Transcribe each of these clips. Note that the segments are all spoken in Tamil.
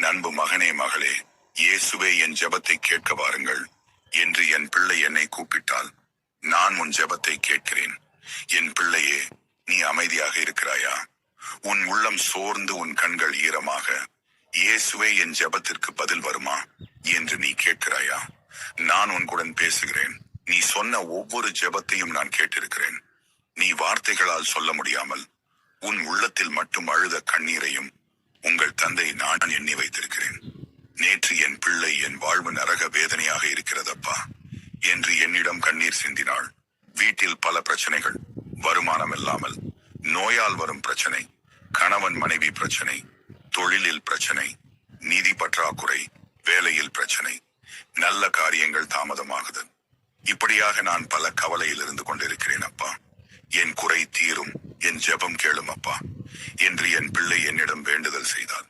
அன்பு மகனே மகளே, இயேசுவே என் ஜெபத்தை கேட்க வாருங்கள் என்று என் பிள்ளை என்னை கூப்பிட்டால் நான் உன் ஜெபத்தை கேட்கிறேன். என் பிள்ளையே, நீ அமைதியாக இருக்கிறாயா? உன் உள்ளம் சோர்ந்து உன் கண்கள் ஈரமாக இயேசுவே என் ஜெபத்திற்கு பதில் வருமா என்று நீ கேட்கிறாயா? நான் உன்னுடன் பேசுகிறேன். நீ சொன்ன ஒவ்வொரு ஜெபத்தையும் நான் கேட்டிருக்கிறேன். நீ வார்த்தைகளால் சொல்ல முடியாமல் உன் உள்ளத்தில் மட்டும் அழுத கண்ணீரையும் உங்கள் தந்தை நான் எண்ணி வைத்திருக்கிறேன். நேற்று என் பிள்ளை என் வாழ்வு நரக வேதனையாக இருக்கிறதப்பா என்று என்னிடம் கண்ணீர் சிந்தினாள். வீட்டில் பல பிரச்சனைகள், வருமானம் இல்லாமல், நோயால் வரும் பிரச்சனை, கணவன் மனைவி பிரச்சனை, தொழிலில் பிரச்சனை, நிதி பற்றாக்குறை, வேலையில் பிரச்சனை, நல்ல காரியங்கள் தாமதமாகுது. இப்படியாக நான் பல கவலையில் இருந்து கொண்டிருக்கிறேன் அப்பா. என் குறை தீரும், என் ஜெபம் கேளும் அப்பா என்று என் பிள்ளை என்னிடம் வேண்டுதல் செய்தாள்.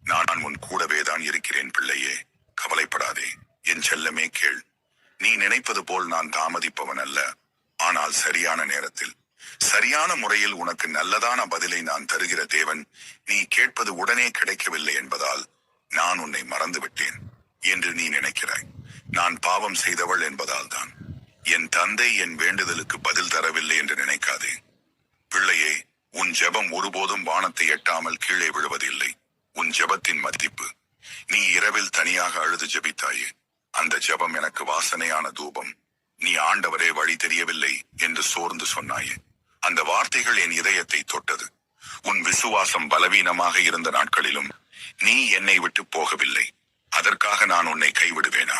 நான் உன் கூடவே தான் இருக்கிறேன் பிள்ளையே, கவலைப்படாதே. என் செல்லமே கேள். நீ நினைப்பது போல் நான் தாமதிப்பவன் அல்ல. ஆனால் சரியான நேரத்தில் சரியான முறையில் உனக்கு நல்லதான பதிலை நான் தருகிற தேவன். நீ கேட்பது உடனே கிடைக்கவில்லை என்பதால் நான் உன்னை மறந்துவிட்டேன் என்று நீ நினைக்கிறாய். நான் பாவம் செய்தவள் என்பதால் தான் என் தந்தை என் வேண்டுதலுக்கு பதில் தரவில்லை என்று நினைக்காதே. பிள்ளையே, உன் ஜெபம் ஒருபோதும் வானத்தை எட்டாமல் கீழே விழுவதில்லை. உன் ஜெபத்தின் மதிப்பு. நீ இரவில் தனியாக அழுது ஜெபித்தாயே, அந்த ஜெபம் எனக்கு வாசனையான தூபம். நீ ஆண்டவரே வழி தெரியவில்லை என்று சோர்ந்து சொன்னாயே, அந்த வார்த்தைகள் என் இதயத்தை தொட்டது. உன் விசுவாசம் பலவீனமாக இருந்த நாட்களிலும் நீ என்னை விட்டு போகவில்லை. அதற்காக நான் உன்னை கைவிடுவேனா?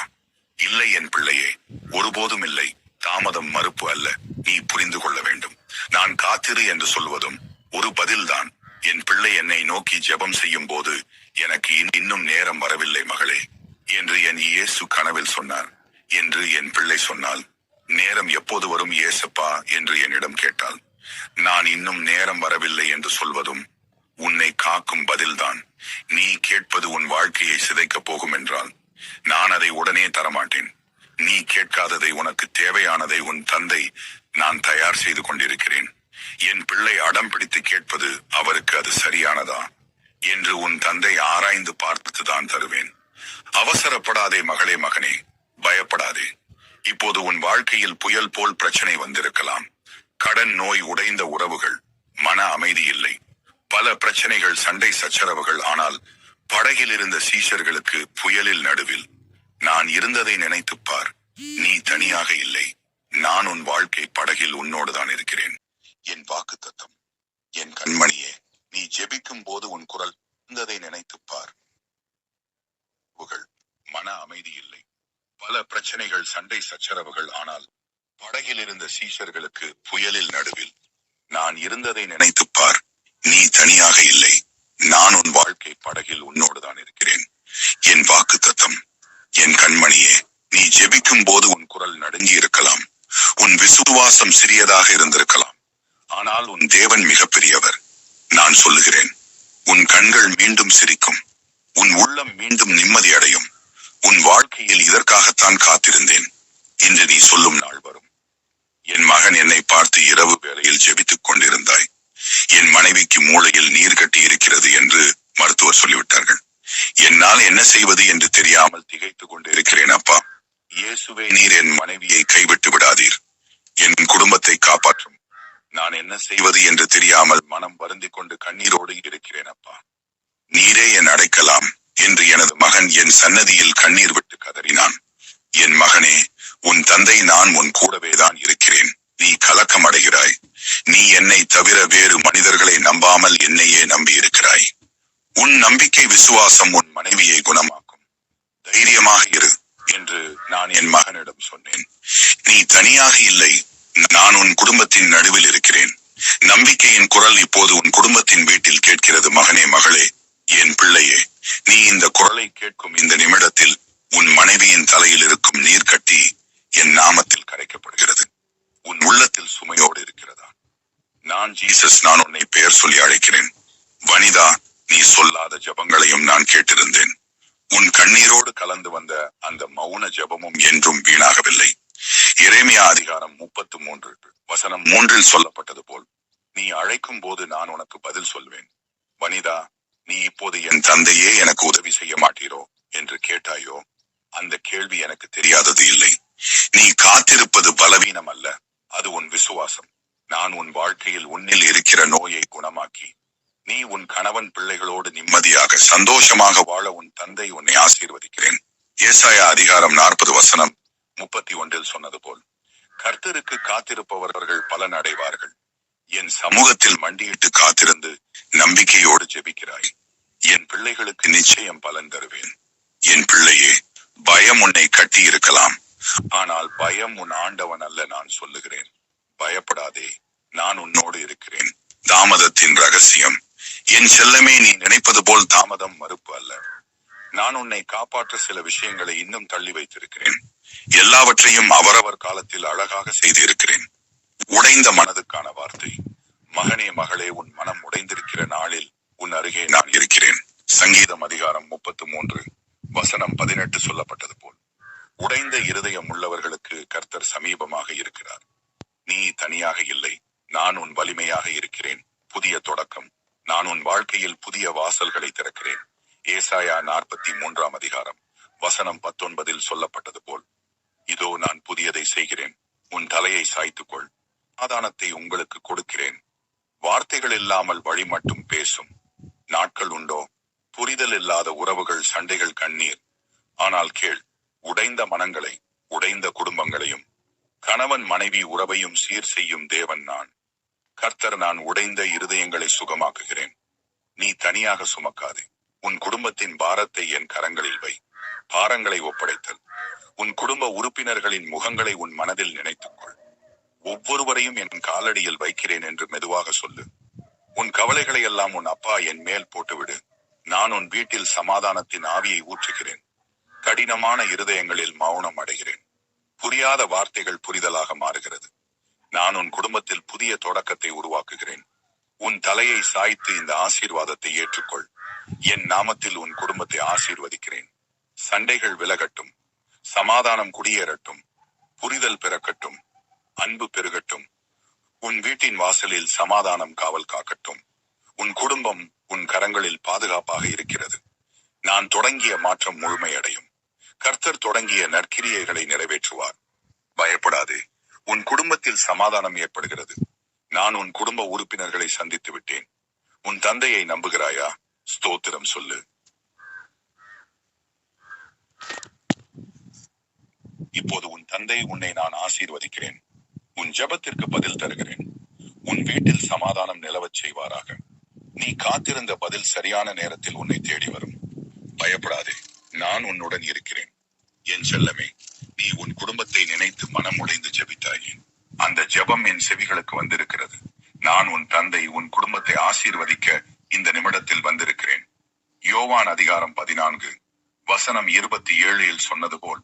இல்லை என் பிள்ளையே, ஒருபோதும் இல்லை. தாமதம் மறுப்பு அல்ல, நீ புரிந்து கொள்ள வேண்டும். நான் காத்திரு என்று சொல்வதும் ஒரு பதில்தான். என் பிள்ளை என்னை நோக்கி ஜெபம் செய்யும் போது எனக்கு இன்னும் நேரம் வரவில்லை மகளே என்று என் இயேசு கனவில் சொன்னார் என்று என் பிள்ளை சொன்னால், நேரம் எப்போது வரும் இயேசப்பா என்று என்னிடம் கேட்டால், நான் இன்னும் நேரம் வரவில்லை என்று சொல்வதும் உன்னை காக்கும் பதில்தான். நீ கேட்பது உன் வாழ்க்கையை சிதைக்கப் போகும் என்றால் நான் அதை உடனே தரமாட்டேன். நீ கேட்காததை, உனக்கு தேவையானதை உன் தந்தை நான் தயார் செய்து கொண்டிருக்கிறேன். என் பிள்ளை அடம் பிடித்து கேட்பது அவருக்கு அது சரியானதா என்று உன் தந்தை ஆராய்ந்து பார்த்துதான் தருவேன். அவசரப்படாதே மகளே மகனே, பயப்படாதே. இப்போது உன் வாழ்க்கையில் புயல் போல் பிரச்சனை வந்திருக்கலாம். கடன், நோய், உடைந்த உறவுகள், மன அமைதி இல்லை, பல பிரச்சனைகள், சண்டை சச்சரவுகள். ஆனால் படகில் இருந்த சீஷர்களுக்கு புயலில் நடுவில் நான் இருந்ததை நினைத்துப்பார். நீ தனியாக இல்லை. நான் உன் வாழ்க்கை படகில் உன்னோடுதான் இருக்கிறேன். என் வாக்கு தத்தம். என் கண்மணியே, நீ ஜெபிக்கும் போது உன் குரல் இருந்ததை நினைத்துப்பார். மன அமைதி இல்லை, பல பிரச்சனைகள், சண்டை சச்சரவுகள். ஆனால் படகில் இருந்த சீஷர்களுக்கு புயலில் நடுவில் நான் இருந்ததை நினைத்துப்பார். நீ தனியாக இல்லை. நான் உன் வாழ்க்கை படகில் உன்னோடுதான் இருக்கிறேன். என் வாக்கு தத்தம். என் கண்மணியே, நீ ஜெபிக்கும் போது உன் குரல் நடுங்கி இருக்கலாம். உன் விசுவாசம் சிறியதாக இருந்திருக்கலாம். ஆனால் உன் தேவன் மிகப்பெரியவர். நான் சொல்லுகிறேன், உன் கண்கள் மீண்டும் சிரிக்கும். உன் உள்ளம் மீண்டும் நிம்மதி அடையும். உன் வாழ்க்கையில் இதற்காகத்தான் காத்திருந்தேன் என்று நீ சொல்லும் நாள் வரும். என் மகன், என்னை பார்த்து இரவு வேளையில் ஜெபித்துக் கொண்டிருந்தாய். என் மனைவிக்கு மூளையில் நீர் கட்டி இருக்கிறது என்று மருத்துவர் சொல்லிவிட்டார்கள். என்னால் என்ன செய்வது என்று தெரியாமல் திகைத்துக் கொண்டிருக்கிறேன் அப்பா. இயேசுவே, நீர் என் மனைவியை கைவிட்டு விடாதீர். என் குடும்பத்தை காப்பாற்றும். நான் என்ன செய்வது என்று தெரியாமல் மனம் வருந்திக் கொண்டு கண்ணீரோடு இருக்கிறேன் அப்பா. நீரே என் அடைக்கலாம் என்று எனது மகன் என் சன்னதியில் கண்ணீர் விட்டு கதறினான். என் மகனே, உன் தந்தை நான் உன் கூடவேதான் இருக்கிறேன். நீ கலக்கம் அடைகிறாய். நீ என்னை தவிர வேறு மனிதர்களை நம்பாமல் என்னையே நம்பி இருக்கிறாய். உன் நம்பிக்கை, விசுவாசம் உன் மனைவியை குணமாக்கும். தைரியமாக இரு என்று நான் என் மகனிடம் சொன்னேன். நீ தனியாக இல்லை. நான் உன் குடும்பத்தின் நடுவில் இருக்கிறேன். நம்பிக்கையின் குரல் இப்போது உன் குடும்பத்தின் வீட்டில் கேட்கிறது. மகனே, மகளே, என் பிள்ளையே, நீ இந்த குரலை கேட்கும் இந்த நிமிடத்தில் உன் மனைவியின் தலையில் இருக்கும் நீர் கட்டி என் நாமத்தில் கரைக்கப்படுகிறது. உன் உள்ளத்தில் சுமையோடு இருக்கிறதா? நான் ஜீசஸ். நான் உன்னை பெயர் சொல்லி அழைக்கிறேன். வனிதா, நீ சொல்லாத ஜபங்களையும் நான் கேட்டிருந்தேன். உன் கண்ணீரோடு கலந்து வந்த அந்த மௌன ஜபமும் என்றும் வீணாகவில்லை. எரேமியா அதிகாரம் 33 சொல்லப்பட்டது போல், நீ அழைக்கும் போது நான் உனக்கு பதில் சொல்வேன். வனிதா, நீ இப்போது என் தந்தையே எனக்கு உதவி செய்ய மாட்டீரோ என்று கேட்டாயோ? அந்த கேள்வி எனக்கு தெரியாதது இல்லை. நீ காத்திருப்பது பலவீனம் அல்ல, அது உன் விசுவாசம். நான் உன் வாழ்க்கையில் உன்னில் இருக்கிற நோயை குணமாக்கி நீ உன் கணவன் பிள்ளைகளோடு நிம்மதியாக சந்தோஷமாக வாழ உன் தந்தை உன்னை ஆசீர்வதிக்கிறேன். ஏசாயா அதிகாரம் 40:31 சொன்னது போல், கர்த்தருக்கு காத்திருப்பவர்கள் பலன் அடைவார்கள். என் சமூகத்தில் மண்டியிட்டு காத்திருந்து நம்பிக்கையோடு ஜெபிக்கிறாய். என் பிள்ளைகளுக்கு நிச்சயம் பலன் தருவேன். என் பிள்ளையே, பயம் உன்னை கட்டி இருக்கலாம், ஆனால் பயம் உன் ஆண்டவன் அல்ல. நான் சொல்லுகிறேன், பயப்படாதே, நான் உன்னோடு இருக்கிறேன். தாமதத்தின் ரகசியம். என் செல்லமே, நீ நினைப்பது போல் தாமதம் மறுப்பு அல்ல. நான் உன்னை காப்பாற்ற சில விஷயங்களை இன்னும் தள்ளி வைத்திருக்கிறேன். எல்லாவற்றையும் அவரவர் காலத்தில் அழகாக செய்திருக்கிறேன். உடைந்த மனதுக்கான வார்த்தை. மகனே மகளே, உன் மனம் உடைந்திருக்கிற நாளில் உன் அருகே நான் இருக்கிறேன். சங்கீதம் அதிகாரம் 33:18 சொல்லப்பட்டது போல், உடைந்த இருதயம் உள்ளவர்களுக்கு கர்த்தர் சமீபமாக இருக்கிறார். நீ தனியாக இல்லை, நான் உன் வலிமையாக இருக்கிறேன். புதிய தொடக்கம். நான் உன் வாழ்க்கையில் புதிய வாசல்களை திறக்கிறேன். ஏசாயா 43:19 சொல்லப்பட்டது போல், இதோ நான் புதியதை செய்கிறேன், உன் தலையை சாய்த்துக்கொள், சமாதானத்தை உங்களுக்கு கொடுக்கிறேன். வார்த்தைகள் இல்லாமல் வழி மட்டும் பேசும் நாட்கள் உண்டோ? புரிதல் இல்லாத உறவுகள், சண்டைகள், கண்ணீர். ஆனால் கேள், உடைந்த மனங்களை, உடைந்த குடும்பங்களையும் கணவன் மனைவி உறவையும் சீர் செய்யும் தேவன் நான். கர்த்தர். நான் உடைந்த இருதயங்களை சுகமாக்குகிறேன். நீ தனியாக சுமக்காதே. உன் குடும்பத்தின் பாரத்தை என் கரங்களில் வை. பாரங்களை ஒப்படைத்தல். உன் குடும்ப உறுப்பினர்களின் முகங்களை உன் மனதில் நினைத்துக்கொள். ஒவ்வொருவரையும் என் காலடியில் வைக்கிறேன் என்று மெதுவாக சொல்லு. உன் கவலைகளை எல்லாம் உன் அப்பா என் மேல் போட்டுவிடு. நான் உன் வீட்டில் சமாதானத்தின் ஆவியை ஊற்றுகிறேன். கடினமான இருதயங்களில் மௌனம் அடைகிறேன். புரியாத வார்த்தைகள் புரிதலாக மாறுகிறது. நான் உன் குடும்பத்தில் புதிய தொடக்கத்தை உருவாக்குகிறேன். உன் தலையை சாய்த்து இந்த ஆசீர்வாதத்தை ஏற்றுக்கொள். என் நாமத்தில் உன் குடும்பத்தை ஆசீர்வதிக்கிறேன். சண்டைகள் விலகட்டும், சமாதானம் குடியேறட்டும், புரிதல் பிறக்கட்டும், அன்பு பெருகட்டும். உன் வீட்டின் வாசலில் சமாதானம் காவல் காக்கட்டும். உன் குடும்பம் உன் கரங்களில் பாதுகாப்பாக இருக்கிறது. நான் தொடங்கிய மாற்றம் முழுமையடையும். கர்த்தர் தொடங்கிய நற்கிரியைகளை நிறைவேற்றுவார். பயப்படாதே, உன் குடும்பத்தில் சமாதானம் ஏற்படுகிறது. நான் உன் குடும்ப உறுப்பினர்களை சந்தித்து விட்டேன். உன் தந்தையை நம்புகிறாயா? ஸ்தோத்திரம் சொல்லு. இப்போது உன் தந்தை உன்னை நான் ஆசீர்வதிக்கிறேன். உன் ஜெபத்திற்கு பதில் தருகிறேன். உன் வீட்டில் சமாதானம் நிலவச் செய்வாராக. நீ காத்திருந்த பதில் சரியான நேரத்தில் உன்னை தேடி வரும். பயப்படாதே, நான் உன்னுடன் இருக்கிறேன். என் செல்லமே, நீ உன் குடும்பத்தை நினைத்து மனம் உடைந்து ஜெபித்தாயே. அந்த ஜெபம் என் செவிகளுக்கு வந்திருக்கிறது. நான் உன் தந்தை, உன் குடும்பத்தை ஆசீர்வதிக்க இந்த நிமிடத்தில் வந்திருக்கிறேன். யோவான் அதிகாரம் 14:27 சொன்னது போல்,